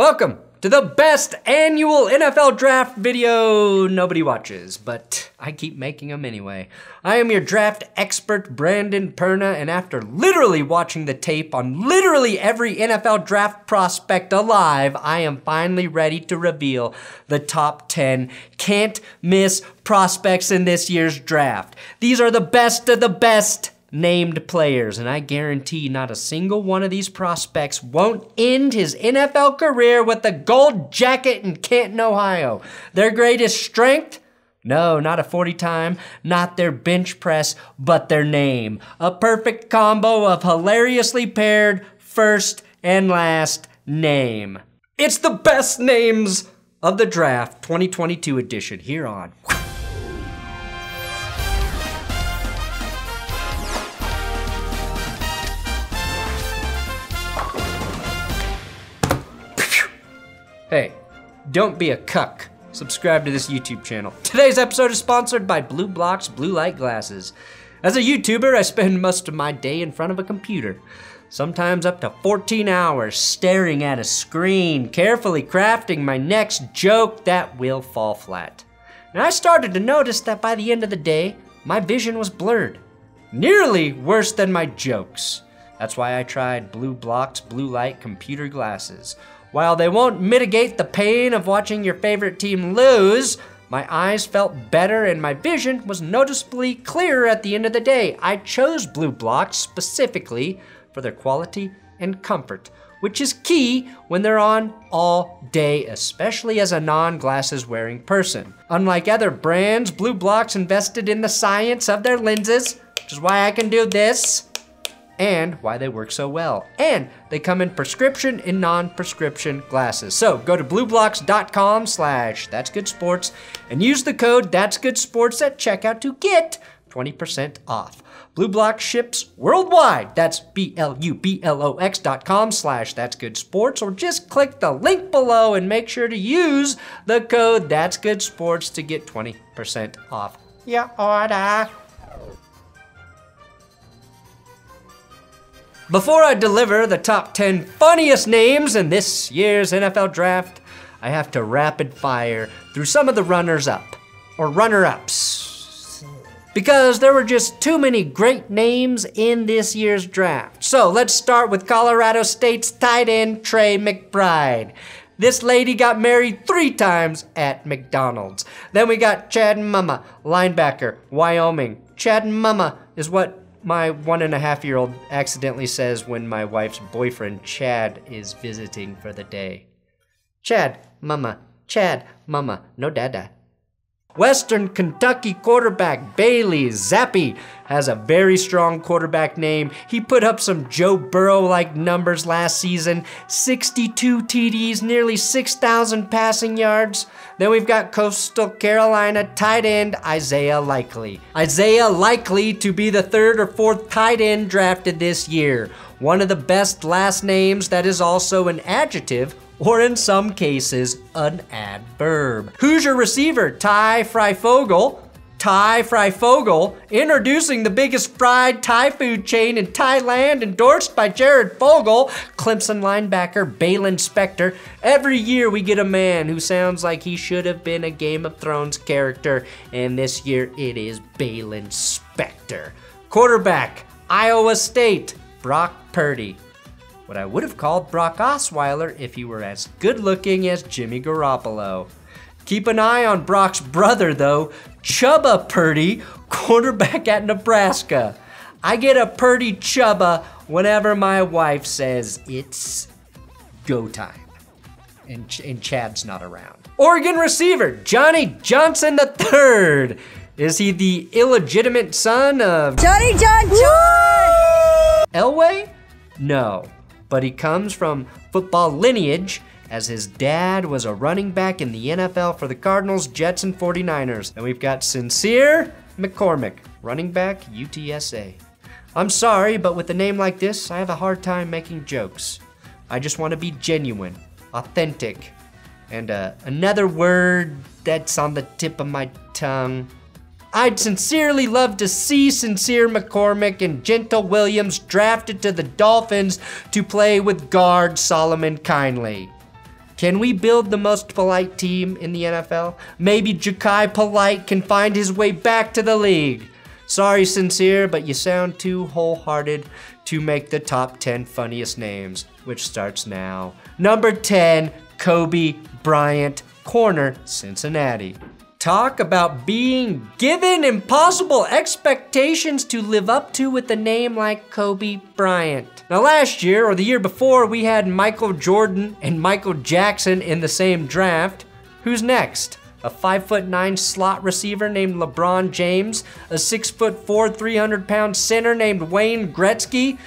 Welcome to the best annual NFL draft video nobody watches, but I keep making them anyway. I am your draft expert, Brandon Perna, and after literally watching the tape on literally every NFL draft prospect alive, I am finally ready to reveal the top 10 can't miss prospects in this year's draft. These are the best of the best named players, and I guarantee not a single one of these prospects won't end his NFL career with a gold jacket in Canton, Ohio. Their greatest strength? No, not a 40 time, not their bench press, but their name. A perfect combo of hilariously paired first and last name. It's the best names of the draft 2022 edition here on Hey, don't be a cuck. Subscribe to this YouTube channel. Today's episode is sponsored by Blue Block's blue light glasses. As a YouTuber, I spend most of my day in front of a computer, sometimes up to 14 hours staring at a screen, carefully crafting my next joke that will fall flat. And I started to notice that by the end of the day, my vision was blurred. Nearly worse than my jokes. That's why I tried Blue Block's blue light computer glasses. While they won't mitigate the pain of watching your favorite team lose, my eyes felt better and my vision was noticeably clearer at the end of the day. I chose Blue Block specifically for their quality and comfort, which is key when they're on all day, especially as a non-glasses wearing person. Unlike other brands, Blue Block's invested in the science of their lenses, which is why I can do this, and why they work so well. And they come in prescription and non-prescription glasses. So go to blueblocks.com/thatsgoodsports and use the code thatsgoodsports at checkout to get 20% off. Blue Block ships worldwide. That's BLUBLOX.com/thatsgoodsports, or just click the link below and make sure to use the code thatsgoodsports to get 20% off your order. Before I deliver the top 10 funniest names in this year's NFL draft, I have to rapid fire through some of the runners-up, or runner-ups, because there were just too many great names in this year's draft. So let's start with Colorado State's tight end, Trey McBride. This lady got married 3 times at McDonald's. Then we got Chad Mama, linebacker, Wyoming. Chad Mama is what my 1.5-year-old accidentally says when my wife's boyfriend, Chad, is visiting for the day. Chad Mama, no dada. Western Kentucky quarterback Bailey Zappi has a very strong quarterback name. He put up some Joe Burrow-like numbers last season, 62 TDs, nearly 6,000 passing yards. Then we've got Coastal Carolina tight end Isaiah Likely. Isaiah Likely to be the 3rd or 4th tight end drafted this year. One of the best last names that is also an adjective, or in some cases, an adverb. Hoosier receiver Ty Fryfogle, introducing the biggest fried Thai food chain in Thailand, endorsed by Jared Fogle. Clemson linebacker Balin Spector. Every year we get a man who sounds like he should have been a Game of Thrones character, and this year it is Balin Spector. Quarterback, Iowa State, Brock Purdy. What I would have called Brock Osweiler if he were as good looking as Jimmy Garoppolo. Keep an eye on Brock's brother though, Chubba Purdy, quarterback at Nebraska. I get a Purdy Chubba whenever my wife says it's go time and Chad's not around. Oregon receiver, Johnny Johnson III. Is he the illegitimate son of Johnny John Elway? No. But he comes from football lineage, as his dad was a running back in the NFL for the Cardinals, Jets, and 49ers. And we've got Sincere McCormick, running back, UTSA. I'm sorry, but with a name like this, I have a hard time making jokes. I just want to be genuine, authentic, and another word that's on the tip of my tongue. I'd sincerely love to see Sincere McCormick and Gentle Williams drafted to the Dolphins to play with guard Solomon Kindly. Can we build the most polite team in the NFL? Maybe Ja'Kai Polite can find his way back to the league. Sorry, Sincere, but you sound too wholehearted to make the top 10 funniest names, which starts now. Number 10, Coby Bryant, corner, Cincinnati. Talk about being given impossible expectations to live up to with a name like Coby Bryant. Now last year, or the year before, we had Michael Jordan and Michael Jackson in the same draft. Who's next? A 5'9" slot receiver named LeBron James, a 6'4", 300-pound center named Wayne Gretzky.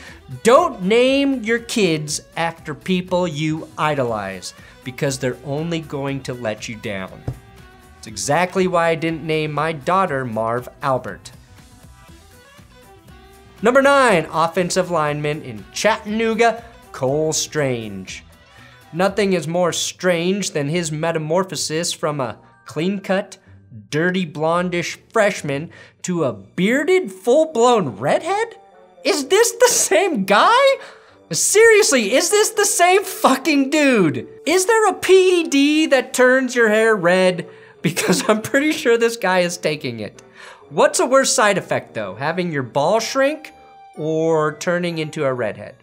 Don't name your kids after people you idolize, because they're only going to let you down. It's exactly why I didn't name my daughter Marv Albert. Number 9, offensive lineman in Chattanooga, Cole Strange. Nothing is more strange than his metamorphosis from a clean-cut, dirty blondish freshman to a bearded, full-blown redhead? Is this the same guy? Seriously, is this the same fucking dude? Is there a PED that turns your hair red? Because I'm pretty sure this guy is taking it. What's a worse side effect though? Having your ball shrink or turning into a redhead?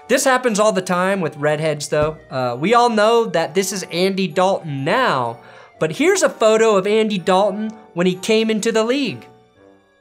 This happens all the time with redheads though. We all know that this is Andy Dalton now, but here's a photo of Andy Dalton when he came into the league.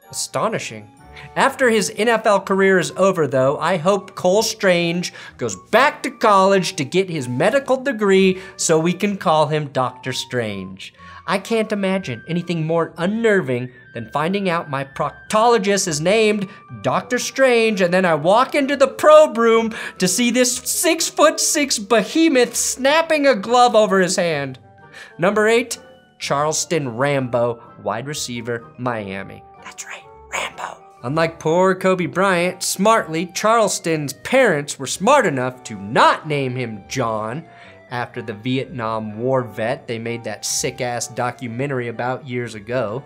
Astonishing. After his NFL career is over though, I hope Cole Strange goes back to college to get his medical degree so we can call him Dr. Strange. I can't imagine anything more unnerving than finding out my proctologist is named Dr. Strange and then I walk into the probe room to see this 6'6" behemoth snapping a glove over his hand. Number 8, Charleston Rambo, wide receiver, Miami. That's right, Rambo. Unlike poor Coby Bryant, smartly, Charleston's parents were smart enough to not name him John after the Vietnam War vet they made that sick-ass documentary about years ago.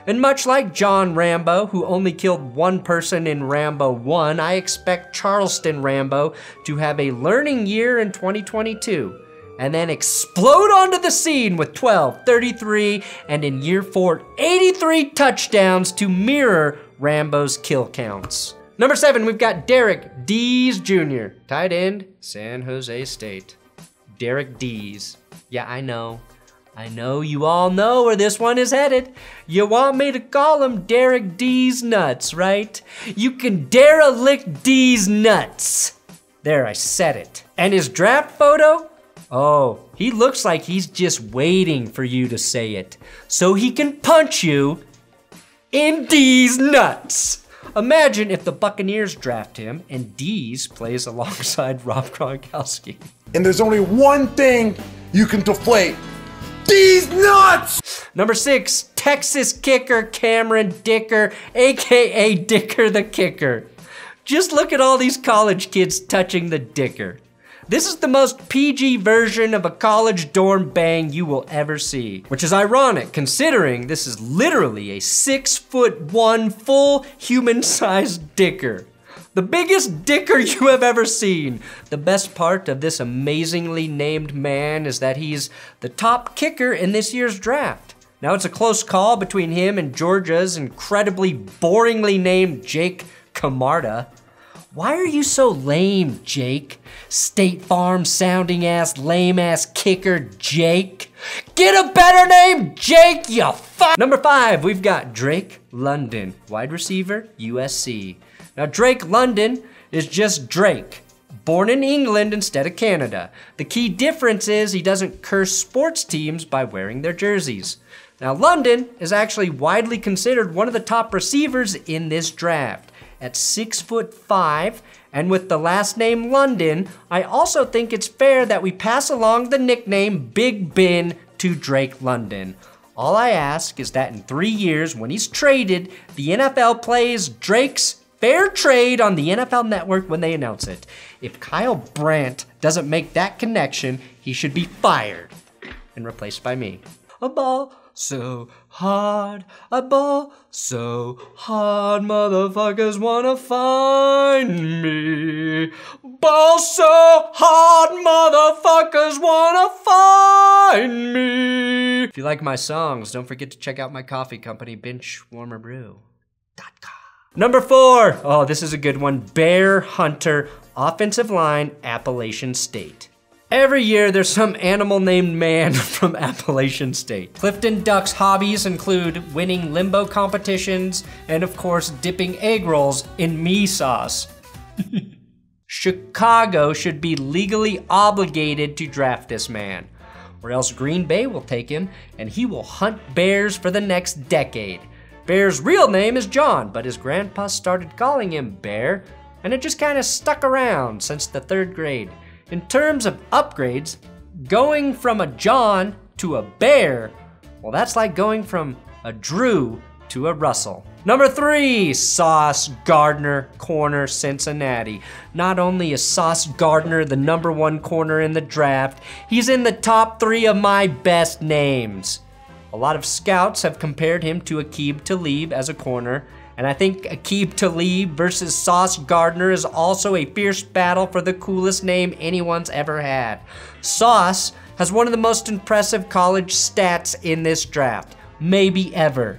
And much like John Rambo, who only killed one person in Rambo 1, I expect Charleston Rambo to have a learning year in 2022, and then explode onto the scene with 12, 33, and in year 4, 83 touchdowns to mirror Rambo's kill counts. Number 7, we've got Derrick Deese Jr., tight end, San Jose State. Derrick Deese. Yeah, I know you all know where this one is headed. You want me to call him Derrick Deese Nuts, right? You can derelict Deese Nuts. There, I said it. And his draft photo? Oh, he looks like he's just waiting for you to say it so he can punch you in Deese Nuts. Imagine if the Buccaneers draft him and Deese plays alongside Rob Gronkowski. And there's only one thing you can deflate: Deese Nuts! Number 6, Texas kicker Cameron Dicker, AKA Dicker the Kicker. Just look at all these college kids touching the Dicker. This is the most PG version of a college dorm bang you will ever see, which is ironic considering this is literally a 6'1" full human-sized dicker. The biggest dicker you have ever seen. The best part of this amazingly named man is that he's the top kicker in this year's draft. Now it's a close call between him and Georgia's incredibly boringly named Jake Camarda. Why are you so lame, Jake? State Farm sounding ass, lame ass kicker, Jake. Get a better name, Jake, you fuck. Number 5, we've got Drake London, wide receiver, USC. Now Drake London is just Drake, born in England instead of Canada. The key difference is he doesn't curse sports teams by wearing their jerseys. Now London is actually widely considered one of the top receivers in this draft. At 6'5", and with the last name London, I also think it's fair that we pass along the nickname Big Ben to Drake London. All I ask is that in 3 years, when he's traded, the NFL plays Drake's Fair Trade on the NFL Network when they announce it. If Kyle Brandt doesn't make that connection, he should be fired and replaced by me. A ball so hard, a ball so hard, motherfuckers wanna find me. Ball so hard, motherfuckers wanna find find me. If you like my songs, don't forget to check out my coffee company, BenchwarmerBrew.com. Number 4, oh, this is a good one. Baer Hunter, offensive line, Appalachian State. Every year, there's some animal named man from Appalachian State. Clifton Duck's hobbies include winning limbo competitions and, of course, dipping egg rolls in mee sauce. Chicago should be legally obligated to draft this man, or else Green Bay will take him and he will hunt bears for the next decade. Bear's real name is John, but his grandpa started calling him Bear, and it just kind of stuck around since the 3rd grade. In terms of upgrades, going from a John to a Bear, well, that's like going from a Drew to a Russell. Number 3, Sauce Gardner, corner, Cincinnati. Not only is Sauce Gardner the #1 corner in the draft, he's in the top 3 of my best names. A lot of scouts have compared him to Aqib Talib as a corner, and I think Aqib Talib versus Sauce Gardner is also a fierce battle for the coolest name anyone's ever had. Sauce has one of the most impressive college stats in this draft, maybe ever.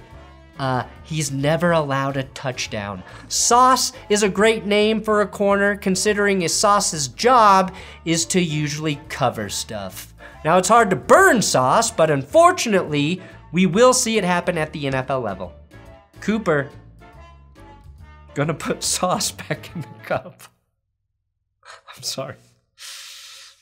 He's never allowed a touchdown. Sauce is a great name for a corner, considering Sauce's job is to usually cover stuff. Now, it's hard to burn Sauce, but unfortunately, we will see it happen at the NFL level. Cooper, gonna put Sauce back in the cup. I'm sorry.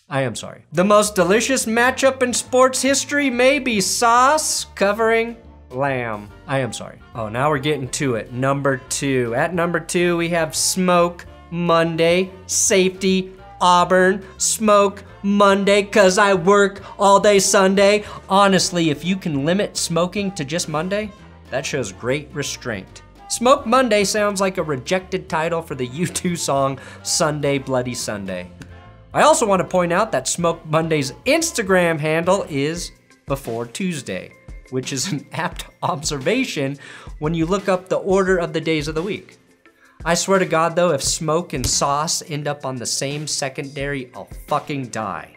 I am sorry. The most delicious matchup in sports history may be Sauce covering Lamb. I am sorry. Oh, now we're getting to it. Number 2. At number 2, we have Smoke Monday, safety, Auburn, Smoke Monday, cause I work all day Sunday. Honestly, if you can limit smoking to just Monday, that shows great restraint. Smoke Monday sounds like a rejected title for the U2 song Sunday Bloody Sunday. I also want to point out that Smoke Monday's Instagram handle is Before Tuesday, which is an apt observation when you look up the order of the days of the week. I swear to God though, if Smoke and Sauce end up on the same secondary, I'll fucking die.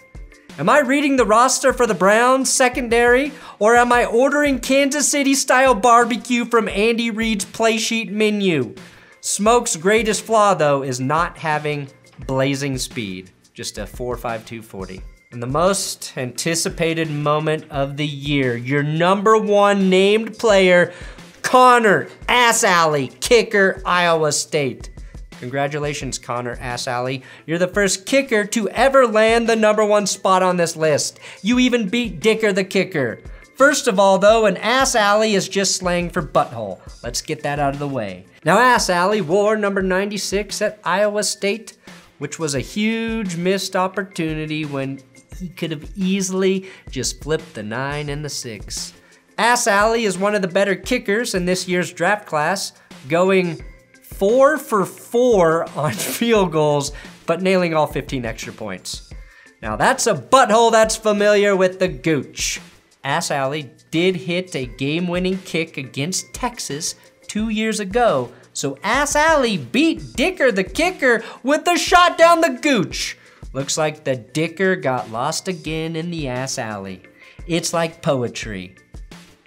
Am I reading the roster for the Browns secondary, or am I ordering Kansas City style barbecue from Andy Reid's play sheet menu? Smoke's greatest flaw though is not having blazing speed, just a 4.52 40. And the most anticipated moment of the year, your #1 named player, Connor Assalley, kicker, Iowa State. Congratulations, Connor Assalley. You're the first kicker to ever land the #1 spot on this list. You even beat Dicker the kicker. First of all though, an Assalley is just slang for butthole. Let's get that out of the way. Now Assalley wore number 96 at Iowa State, which was a huge missed opportunity when he could have easily just flipped the 9 and the 6. Assalley is one of the better kickers in this year's draft class, going 4 for 4 on field goals, but nailing all 15 extra points. Now that's a butthole that's familiar with the gooch. Assalley did hit a game-winning kick against Texas 2 years ago, so Assalley beat Dicker the kicker with a shot down the gooch. Looks like the Dicker got lost again in the Assalley. It's like poetry.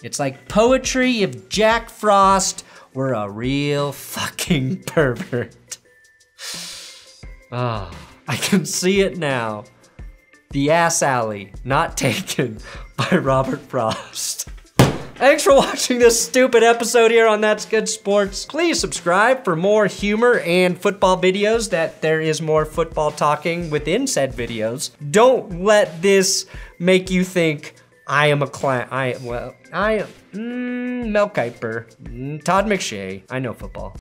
It's like poetry if Jack Frost were a real fucking pervert. Oh, I can see it now. The Assalley, not taken by Robert Frost. Thanks for watching this stupid episode here on That's Good Sports. Please subscribe for more humor and football videos, that there is more football talking within said videos. Don't let this make you think I am a clown. I am Mel Kiper, Todd McShay. I know football.